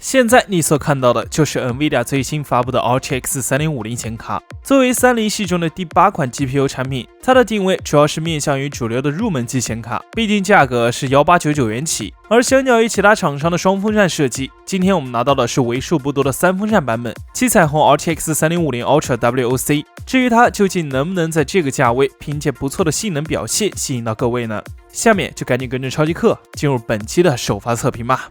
现在你所看到的就是 NVIDIA 最新发布的 RTX 3050显卡。作为30系中的第8款 GPU 产品，它的定位主要是面向于主流的入门级显卡，毕竟价格是1899元起。而相较于其他厂商的双风扇设计，今天我们拿到的是为数不多的3风扇版本，七彩虹 RTX 3050 Ultra WOC。至于它究竟能不能在这个价位凭借不错的性能表现吸引到各位呢？下面就赶紧跟着超级课进入本期的首发测评吧。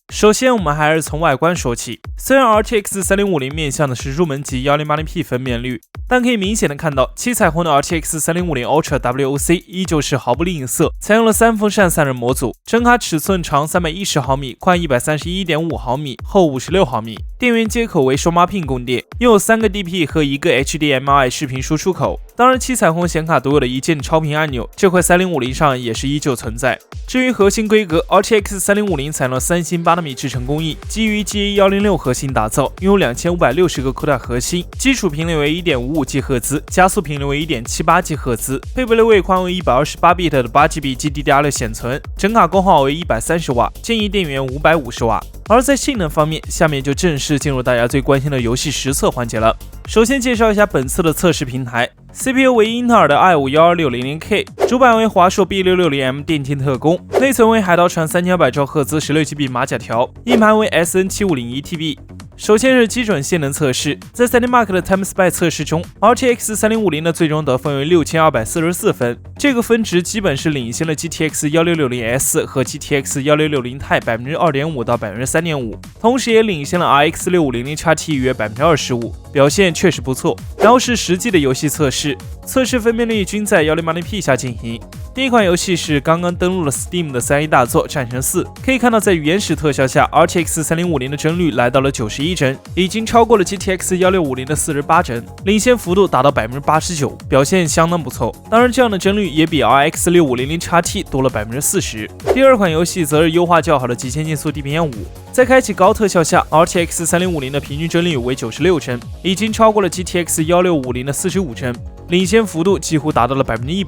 首先，我们还是从外观说起。虽然 RTX 3050面向的是入门级 1080p 分辨率，但可以明显的看到，七彩虹的 RTX 3050 Ultra WOC 依旧是毫不吝啬，采用了3风扇散热模组，整卡尺寸长310毫米，宽131.5毫米，厚56毫米，电源接口为双8 pin 供电，拥有3个 DP 和1个 HDMI 视频输出口。当然，七彩虹显卡独有的一键超频按钮，这块3050上也是依旧存在。至于核心规格 ，RTX 3050采用了3星8纳米制程工艺，基于 GA106 核心打造，拥有2560个 CUDA 核心，基础频率为 1.55 赫兹，加速频率为 1.78 赫兹，配备了位宽为128bit 的8GB GDDR6 显存，整卡功耗为130瓦，建议电源550瓦。而在性能方面，下面就正式进入大家最关心的游戏实测环节了。首先介绍一下本次的测试平台 ，CPU 为英特尔的 i5-12600K， 主板为华硕 B660M 电竞特工，内存为海盗船3200兆赫兹 16GB 马甲条，硬盘为 SN7501TB。首先是基准性能测试，在 3DMark 的 TimeSpy 测试中 ，RTX 3050的最终得分为6244分，这个分值基本是领先了 GTX 1660S 和 GTX 1660 Ti 2.5%到 3.5%， 同时也领先了 RX 6500XT 约 25%， 表现确实不错。然后是实际的游戏测试，测试分辨率均在 1080p 下进行。第一款游戏是刚刚登陆了 Steam 的3A 大作《战神4》，可以看到在原始特效下 ，RTX 3050的帧率来到了91帧，已经超过了 GTX 1650的48帧，领先幅度达到 89%， 表现相当不错。当然，这样的帧率也比 RX 6500XT 多了 40%。第二款游戏则是优化较好的《极限竞速：地平线5》。在开启高特效下 ，RTX 3050的平均帧率为96帧，已经超过了 GTX 1650的45帧，领先幅度几乎达到了100%。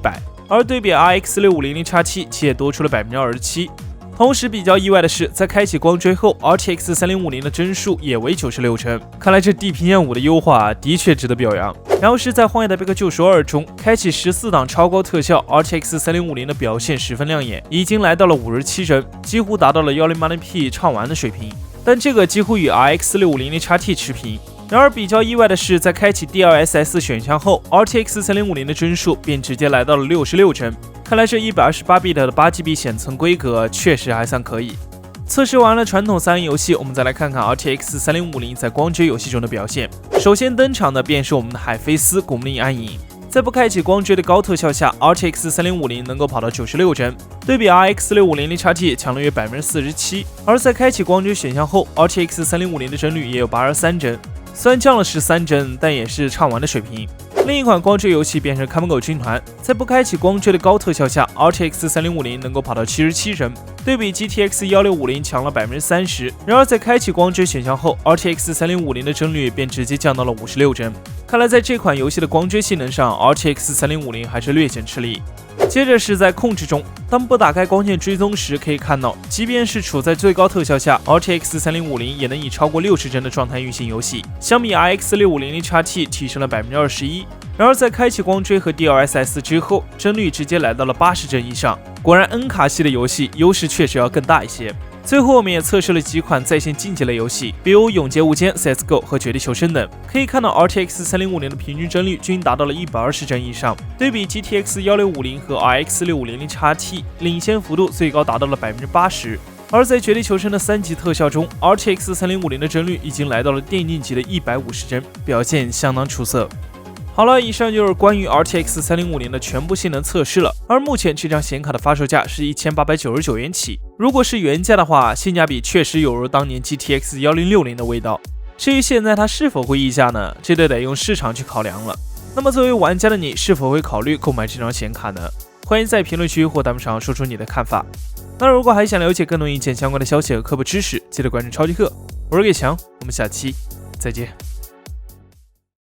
而对比 RX 6500XT 其也多出了27%。同时比较意外的是，在开启光追后 ，RTX 3050的帧数也为96帧。看来这地平线5的优化的确值得表扬。然后是在《荒野大镖客：救赎2》中，开启14档超高特效 ，RTX 3050的表现十分亮眼，已经来到了57帧，几乎达到了 1080p 畅玩的水平。但这个几乎与 RX 6500XT 持平。然而比较意外的是，在开启 DLSS 选项后 ，RTX 3050的帧数便直接来到了66帧。看来这 128bit 的8GB 显存规格确实还算可以。测试完了传统3A 游戏，我们再来看看 RTX 3050在光追游戏中的表现。首先登场的便是我们的海飞丝古墓丽影：暗影。在不开启光追的高特效下 ，RTX 3050能够跑到96帧，对比 RX 6500XT 强了约 47%。而在开启光追选项后 ，RTX 3050的帧率也有83帧。虽然降了13帧，但也是畅玩的水平。另一款光追游戏便是看门狗军团，在不开启光追的高特效下 ，RTX 3050能够跑到77帧，对比 GTX 1650强了 30%。然而在开启光追选项后 ，RTX 3050的帧率便直接降到了56帧。看来在这款游戏的光追性能上 ，RTX 3050还是略显吃力。接着是在控制中，当不打开光线追踪时，可以看到，即便是处在最高特效下 ，RTX 3050也能以超过60帧的状态运行游戏，相比 RX 6500XT 提升了 21%。然而在开启光追和 DLSS 之后，帧率直接来到了80帧以上。果然 N 卡系的游戏优势确实要更大一些。最后我们也测试了几款在线竞技类游戏，比如《永劫无间》、CSGO 和《绝地求生》等。可以看到 RTX 3050的平均帧率均达到了120帧以上，对比 GTX 1650和 RX 6500XT 领先幅度最高达到了 80%。而在《绝地求生》的3级特效中 ，RTX 3050的帧率已经来到了电竞级的150帧，表现相当出色。好了，以上就是关于 RTX 3050的全部性能测试了。而目前这张显卡的发售价是1899元起，如果是原价的话，性价比确实有如当年 GTX 1060的味道。至于现在它是否会溢价呢？这得用市场去考量了。那么作为玩家的你，是否会考虑购买这张显卡呢？欢迎在评论区或弹幕上说出你的看法。那如果还想了解更多硬件相关的消息和科普知识，记得关注超级课。我是给强，我们下期再见。